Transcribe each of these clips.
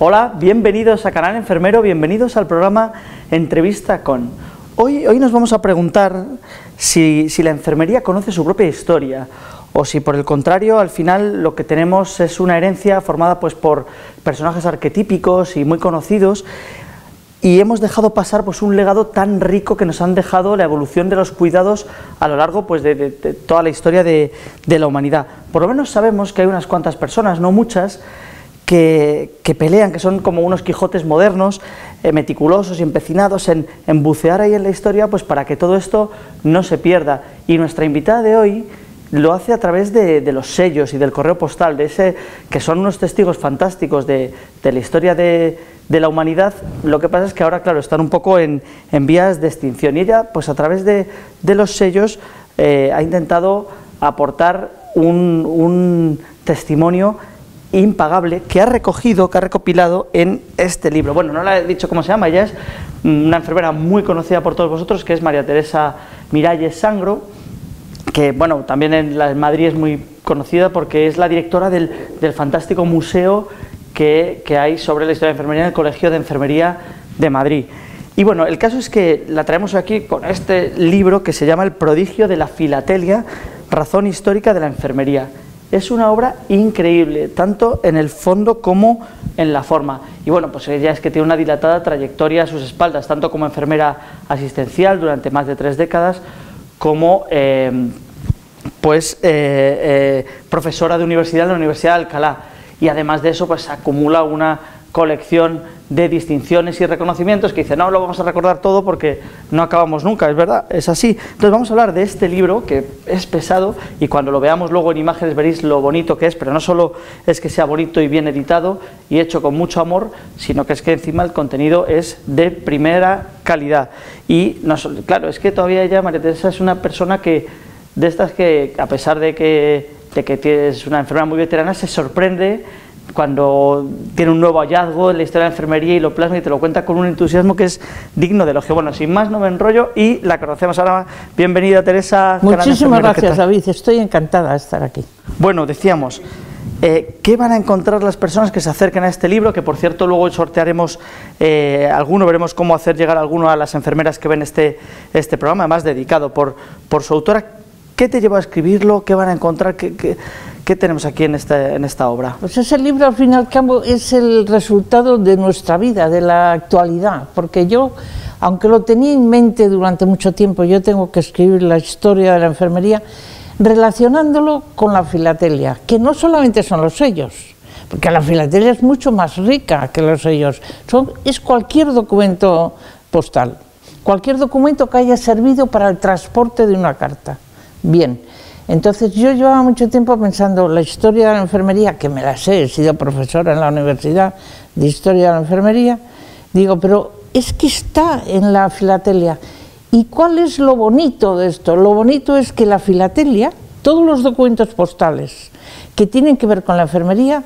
Hola, bienvenidos a Canal Enfermero, bienvenidos al programa Entrevista con. Hoy nos vamos a preguntar si la enfermería conoce su propia historia o si por el contrario al final lo que tenemos es una herencia formada pues por personajes arquetípicos y muy conocidos, y hemos dejado pasar pues un legado tan rico que nos han dejado la evolución de los cuidados a lo largo pues de toda la historia de la humanidad. Por lo menos sabemos que hay unas cuantas personas, no muchas, que pelean, que son como unos Quijotes modernos, meticulosos y empecinados en bucear ahí en la historia pues para que todo esto no se pierda. Y nuestra invitada de hoy lo hace a través de los sellos y del correo postal, de ese que son unos testigos fantásticos de la historia de la humanidad. Lo que pasa es que ahora, claro, están un poco en vías de extinción, y ella pues a través de los sellos ha intentado aportar un testimonio impagable que ha recopilado en este libro. Bueno, no le he dicho cómo se llama, ella es una enfermera muy conocida por todos vosotros, que es María Teresa Miralles Sangro, que bueno, también en Madrid es muy conocida porque es la directora del fantástico museo que hay sobre la historia de la enfermería en el Colegio de Enfermería de Madrid. Y bueno, el caso es que la traemos aquí con este libro que se llama El prodigio de la filatelia, razón histórica de la enfermería. Es una obra increíble, tanto en el fondo como en la forma. Y bueno, pues ella es que tiene una dilatada trayectoria a sus espaldas, tanto como enfermera asistencial durante más de 3 décadas, como profesora de universidad en la Universidad de Alcalá. Y además de eso, pues acumula una colección de distinciones y reconocimientos que dice, no lo vamos a recordar todo porque no acabamos nunca, es verdad, es así. Entonces vamos a hablar de este libro, que es pesado, y cuando lo veamos luego en imágenes veréis lo bonito que es, pero no solo es que sea bonito y bien editado y hecho con mucho amor, sino que es que encima el contenido es de primera calidad. Y claro, es que todavía ella, María Teresa, es una persona que, de estas que, a pesar de que es una enfermera muy veterana, se sorprende cuando tiene un nuevo hallazgo en la historia de la enfermería y lo plasma y te lo cuenta con un entusiasmo que es digno de elogio. Bueno, sin más no me enrollo y la conocemos ahora. Bienvenida, Teresa. Muchísimas gracias, David, estoy encantada de estar aquí. Bueno, decíamos, ¿qué van a encontrar las personas que se acerquen a este libro? Que por cierto luego sortearemos alguno, veremos cómo hacer llegar alguno a las enfermeras que ven este programa, además dedicado por su autora. ¿Qué te llevó a escribirlo? ¿Qué van a encontrar? ¿Qué tenemos aquí en esta obra? Pues ese libro, al fin y al cabo, es el resultado de nuestra vida, de la actualidad, porque yo, aunque lo tenía en mente durante mucho tiempo, yo tengo que escribir la historia de la enfermería relacionándolo con la filatelia, que no solamente son los sellos, porque la filatelia es mucho más rica que los sellos, es cualquier documento postal, cualquier documento que haya servido para el transporte de una carta. Bien, entonces yo llevaba mucho tiempo pensando la historia de la enfermería, que me la sé, he sido profesora en la Universidad de Historia de la Enfermería, digo, pero es que está en la filatelia. ¿Y cuál es lo bonito de esto? Lo bonito es que la filatelia, todos los documentos postales que tienen que ver con la enfermería,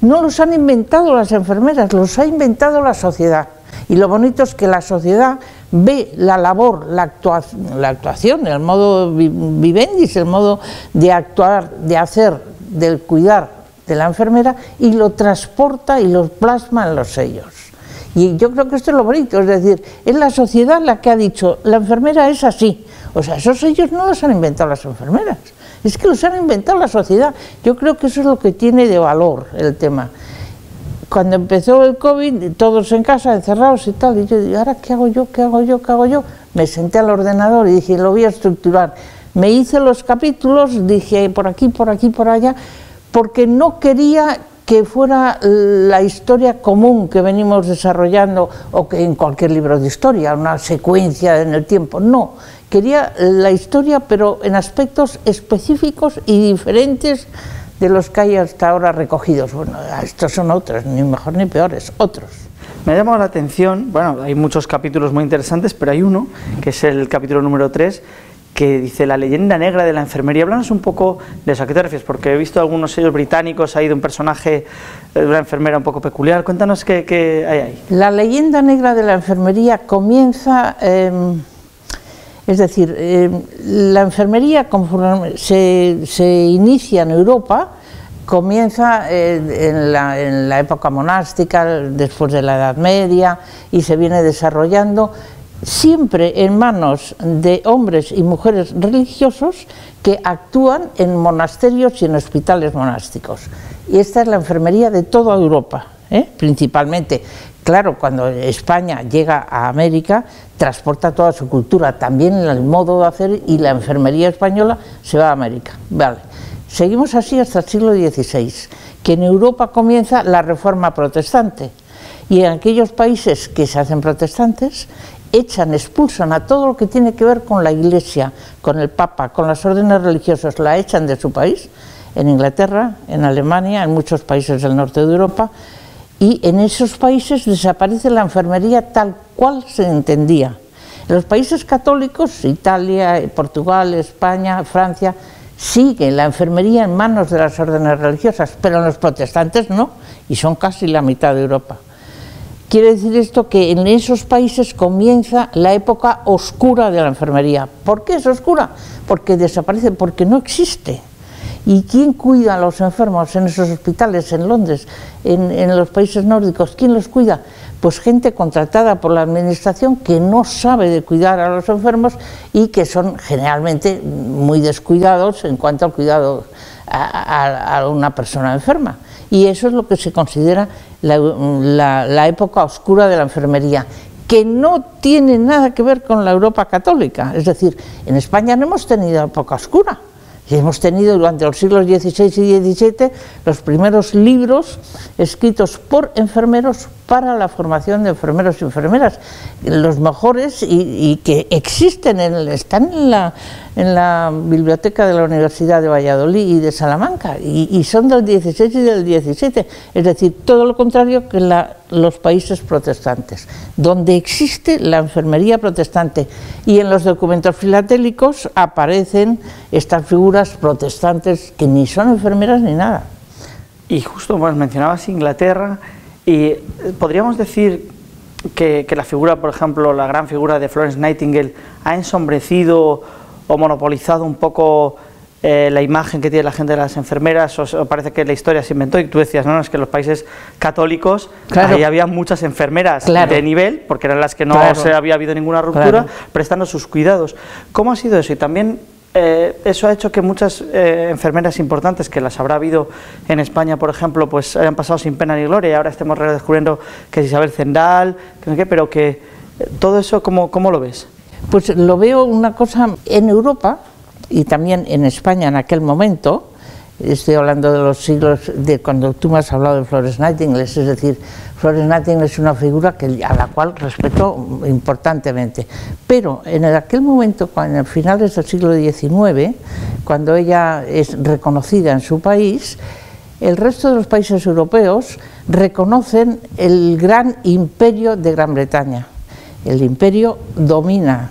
no los han inventado las enfermeras, los ha inventado la sociedad. Y lo bonito es que la sociedad ve la labor, la actuación, el modo vivendis, el modo de actuar, de hacer, de cuidar de la enfermera, y lo transporta y lo plasma en los sellos. Y yo creo que esto es lo bonito, es decir, es la sociedad la que ha dicho, la enfermera es así. O sea, esos sellos no los han inventado las enfermeras, es que los han inventado la sociedad. Yo creo que eso es lo que tiene de valor el tema. Cuando empezó el COVID, todos en casa, encerrados y tal, y yo digo, ¿ahora qué hago yo? ¿Qué hago yo? ¿Qué hago yo? Me senté al ordenador y dije, lo voy a estructurar. Me hice los capítulos, dije, por aquí, por aquí, por allá, porque no quería que fuera la historia común que venimos desarrollando, o que en cualquier libro de historia, una secuencia en el tiempo, no. Quería la historia, pero en aspectos específicos y diferentes de los que hay hasta ahora recogidos. Bueno, estos son otros, ni mejor ni peores, otros. Me ha llamado la atención, bueno, hay muchos capítulos muy interesantes, pero hay uno, que es el capítulo número 3, que dice la leyenda negra de la enfermería. Háblanos un poco de eso, ¿a qué te refieres? Porque he visto algunos sellos británicos ahí de un personaje, de una enfermera un poco peculiar. Cuéntanos qué hay ahí. La leyenda negra de la enfermería comienza... Es decir, la enfermería, conforme se inicia en Europa, comienza en la época monástica, después de la Edad Media, y se viene desarrollando siempre en manos de hombres y mujeres religiosos que actúan en monasterios y en hospitales monásticos. Y esta es la enfermería de toda Europa, principalmente. Claro, cuando España llega a América, transporta toda su cultura, también el modo de hacer, y la enfermería española se va a América. Vale. Seguimos así hasta el siglo XVI, que en Europa comienza la Reforma protestante, y en aquellos países que se hacen protestantes, expulsan a todo lo que tiene que ver con la Iglesia, con el Papa, con las órdenes religiosas, la echan de su país, en Inglaterra, en Alemania, en muchos países del norte de Europa, y en esos países desaparece la enfermería tal cual se entendía. En los países católicos, Italia, Portugal, España, Francia, sigue la enfermería en manos de las órdenes religiosas, pero en los protestantes no, y son casi la mitad de Europa. Quiere decir esto que en esos países comienza la época oscura de la enfermería. ¿Por qué es oscura? Porque desaparece, porque no existe. ¿Y quién cuida a los enfermos en esos hospitales, en Londres, en los países nórdicos? ¿Quién los cuida? Pues gente contratada por la administración que no sabe de cuidar a los enfermos y que son generalmente muy descuidados en cuanto al cuidado a una persona enferma. Y eso es lo que se considera la época oscura de la enfermería, que no tiene nada que ver con la Europa católica. Es decir, en España no hemos tenido época oscura. Y hemos tenido durante los siglos XVI y XVII los primeros libros escritos por enfermeros para la formación de enfermeros y enfermeras, los mejores y que existen, están en la biblioteca de la Universidad de Valladolid y de Salamanca, y son del XVI y del XVII, es decir, todo lo contrario que los países protestantes, donde existe la enfermería protestante, y en los documentos filatélicos aparecen estas figuras protestantes que ni son enfermeras ni nada. Y justo mencionabas Inglaterra, y podríamos decir que la figura, por ejemplo, la gran figura de Florence Nightingale ha ensombrecido o monopolizado un poco la imagen que tiene la gente de las enfermeras, o parece que la historia se inventó, y tú decías, no, es que en los países católicos, claro, ahí había muchas enfermeras, claro, de nivel, porque eran las que no, claro, se había habido ninguna ruptura, claro, prestando sus cuidados. ¿Cómo ha sido eso? Y también eso ha hecho que muchas enfermeras importantes, que las habrá habido en España, por ejemplo, pues hayan pasado sin pena ni gloria, y ahora estemos redescubriendo que es Isabel Zendal, pero que todo eso, ¿cómo lo ves? Pues lo veo una cosa en Europa y también en España en aquel momento. Estoy hablando de los siglos, de cuando tú me has hablado de Florence Nightingale, es decir, Florence Nightingale es una figura a la cual respeto importantemente, pero en aquel momento, a finales del siglo XIX, cuando ella es reconocida en su país, el resto de los países europeos reconocen el gran imperio de Gran Bretaña. El imperio domina,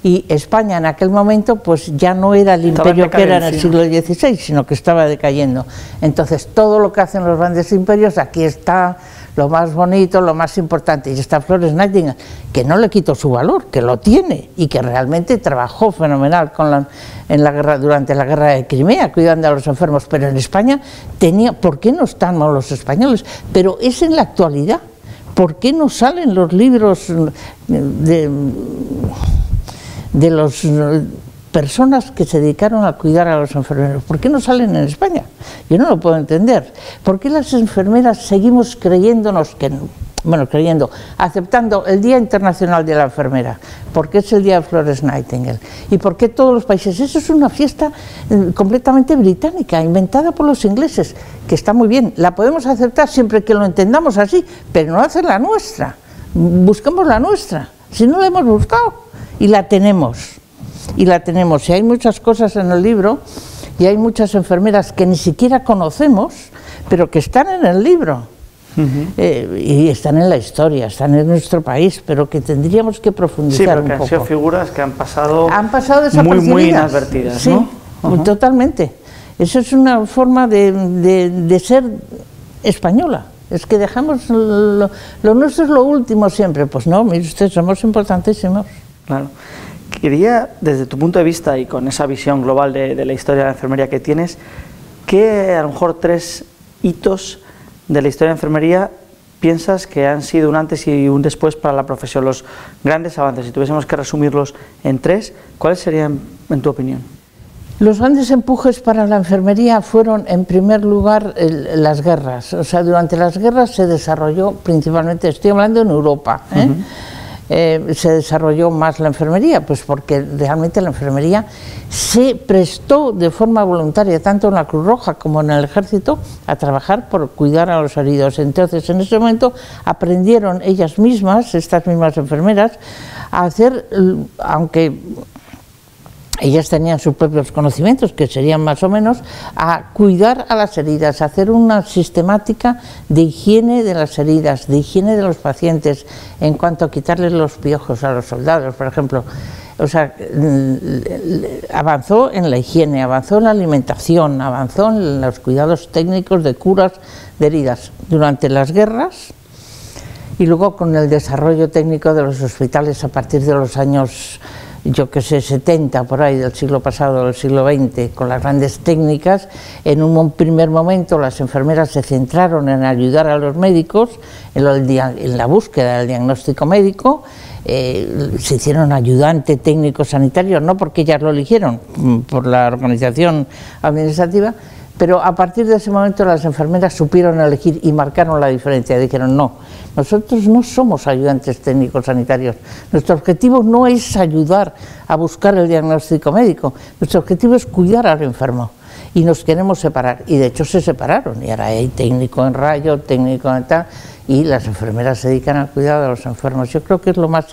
y España en aquel momento pues ya no era el imperio que era en el siglo XVI, sino que estaba decayendo. Entonces todo lo que hacen los grandes imperios, aquí está lo más bonito, lo más importante, y está Florence Nightingale, que no le quito su valor, que lo tiene, y que realmente trabajó fenomenal durante la guerra de Crimea, cuidando a los enfermos, pero en España ¿por qué no estamos los españoles? Pero es en la actualidad. ¿Por qué no salen los libros de las personas que se dedicaron a cuidar a los enfermeros? ¿Por qué no salen en España? Yo no lo puedo entender. ¿Por qué las enfermeras seguimos aceptando el Día Internacional de la Enfermera? Porque es el día de Florence Nightingale. ¿Y por qué todos los países? Eso es una fiesta completamente británica, inventada por los ingleses, que está muy bien. La podemos aceptar siempre que lo entendamos así, pero no hacer la nuestra. Busquemos la nuestra. Si no la hemos buscado, y la tenemos. Y la tenemos. Y hay muchas cosas en el libro, y hay muchas enfermeras que ni siquiera conocemos, pero que están en el libro. Y están en la historia, están en nuestro país, pero que tendríamos que profundizar un poco. Han sido figuras que han pasado desapercibidas, muy inadvertidas, sí, ¿no? Totalmente. Eso es una forma de ser española. Es que dejamos lo nuestro es lo último siempre. Pues no, mire usted, somos importantísimos. Claro. Quería, desde tu punto de vista y con esa visión global de la historia de la enfermería que tienes, ¿qué a lo mejor 3 hitos de la historia de la enfermería piensas que han sido un antes y un después para la profesión? Los grandes avances, si tuviésemos que resumirlos en 3, ¿cuáles serían en tu opinión? Los grandes empujes para la enfermería fueron, en primer lugar, las guerras. O sea, durante las guerras se desarrolló principalmente, estoy hablando en Europa, se desarrolló más la enfermería, pues porque realmente la enfermería se prestó de forma voluntaria, tanto en la Cruz Roja como en el Ejército, a trabajar por cuidar a los heridos. Entonces, en ese momento aprendieron ellas mismas, estas mismas enfermeras, a hacer, aunque ellas tenían sus propios conocimientos, que serían más o menos, a cuidar a las heridas, a hacer una sistemática de higiene de las heridas, de higiene de los pacientes, en cuanto a quitarles los piojos a los soldados, por ejemplo. O sea, avanzó en la higiene, avanzó en la alimentación, avanzó en los cuidados técnicos de curas de heridas durante las guerras, y luego con el desarrollo técnico de los hospitales a partir de los años, yo que sé, 70 por ahí del siglo pasado, del siglo XX, con las grandes técnicas. En un primer momento las enfermeras se centraron en ayudar a los médicos en la búsqueda del diagnóstico médico. Se hicieron ayudante técnico sanitario, no porque ellas lo eligieron, por la organización administrativa, pero a partir de ese momento las enfermeras supieron elegir y marcaron la diferencia. Dijeron: no, nosotros no somos ayudantes técnicos sanitarios, nuestro objetivo no es ayudar a buscar el diagnóstico médico, nuestro objetivo es cuidar al enfermo, y nos queremos separar. Y de hecho se separaron, y ahora hay técnico en rayo, técnico en tal, y las enfermeras se dedican al cuidado de los enfermos. Yo creo que es lo más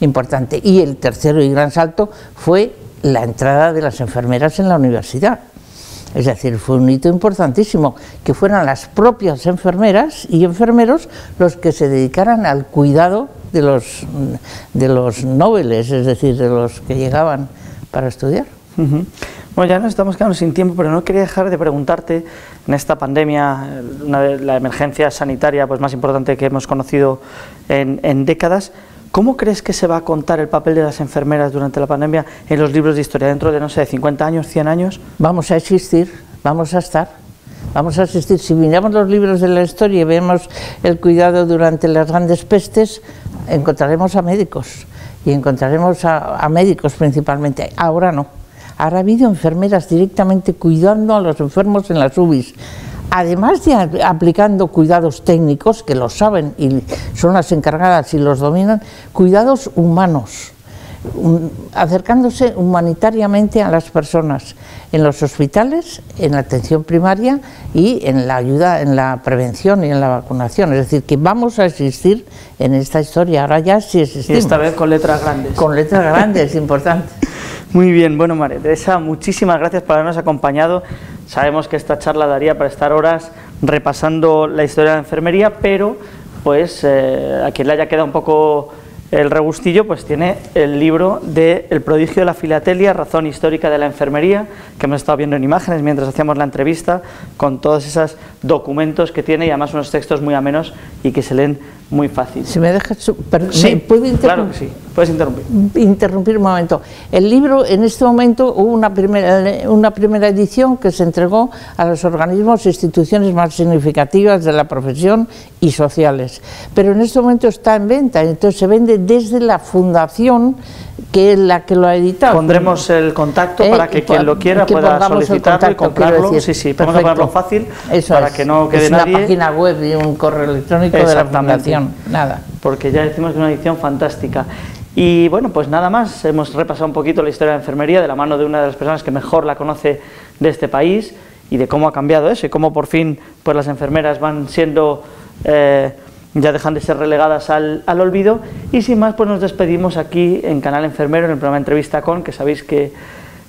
importante. Y el tercero y gran salto fue la entrada de las enfermeras en la universidad. Es decir, fue un hito importantísimo, que fueran las propias enfermeras y enfermeros los que se dedicaran al cuidado de los nobles, es decir, de los que llegaban para estudiar. Bueno, ya nos estamos quedando sin tiempo, pero no quería dejar de preguntarte, en esta pandemia, la emergencia sanitaria pues más importante que hemos conocido en décadas, ¿cómo crees que se va a contar el papel de las enfermeras durante la pandemia en los libros de historia? Dentro de, no sé, 50 años, 100 años. Vamos a existir, vamos a estar, vamos a existir. Si miramos los libros de la historia y vemos el cuidado durante las grandes pestes, encontraremos a médicos, y encontraremos a médicos principalmente. Ahora no, ahora ha habido enfermeras directamente cuidando a los enfermos en las UBIs. Además de aplicando cuidados técnicos, que lo saben y son las encargadas y los dominan, cuidados humanos, acercándose humanitariamente a las personas, en los hospitales, en la atención primaria y en la ayuda, en la prevención y en la vacunación. Es decir, que vamos a existir en esta historia, ahora ya sí existimos. Y esta vez con letras grandes. Con letras grandes, importante. Muy bien, bueno, María Teresa, muchísimas gracias por habernos acompañado. Sabemos que esta charla daría para estar horas repasando la historia de la enfermería, pero pues a quien le haya quedado un poco el regustillo, pues tiene el libro de El prodigio de la filatelia, razón histórica de la enfermería, que hemos estado viendo en imágenes mientras hacíamos la entrevista, con todos esos documentos que tiene, y además unos textos muy amenos y que se leen muy fácil. Si me dejas, sí, ¿puedo interrumpir? Claro que sí, puedes interrumpir. Interrumpir un momento. El libro, en este momento, hubo una primera edición que se entregó a los organismos e instituciones más significativas de la profesión y sociales, pero en este momento está en venta, entonces se vende desde la fundación, que es la que lo ha editado. Pondremos el contacto para que quien lo quiera pueda solicitarlo y comprarlo. Sí, sí, vamos a ponerlo fácil. Eso para que no quede nadie. Es una página web y un correo electrónico de la fundación. Nada. Porque ya decimos que es una edición fantástica. Y bueno, pues nada más, hemos repasado un poquito la historia de la enfermería de la mano de una de las personas que mejor la conoce de este país, y de cómo ha cambiado eso y cómo por fin pues las enfermeras van siendo ya dejan de ser relegadas al olvido. Y sin más, pues nos despedimos aquí en Canal Enfermero, en el programa Entrevista Con, que sabéis que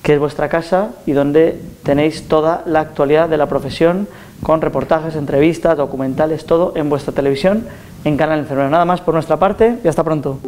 es vuestra casa y donde tenéis toda la actualidad de la profesión, con reportajes, entrevistas, documentales, todo en vuestra televisión, en Canal Enfermero. Nada más por nuestra parte y hasta pronto.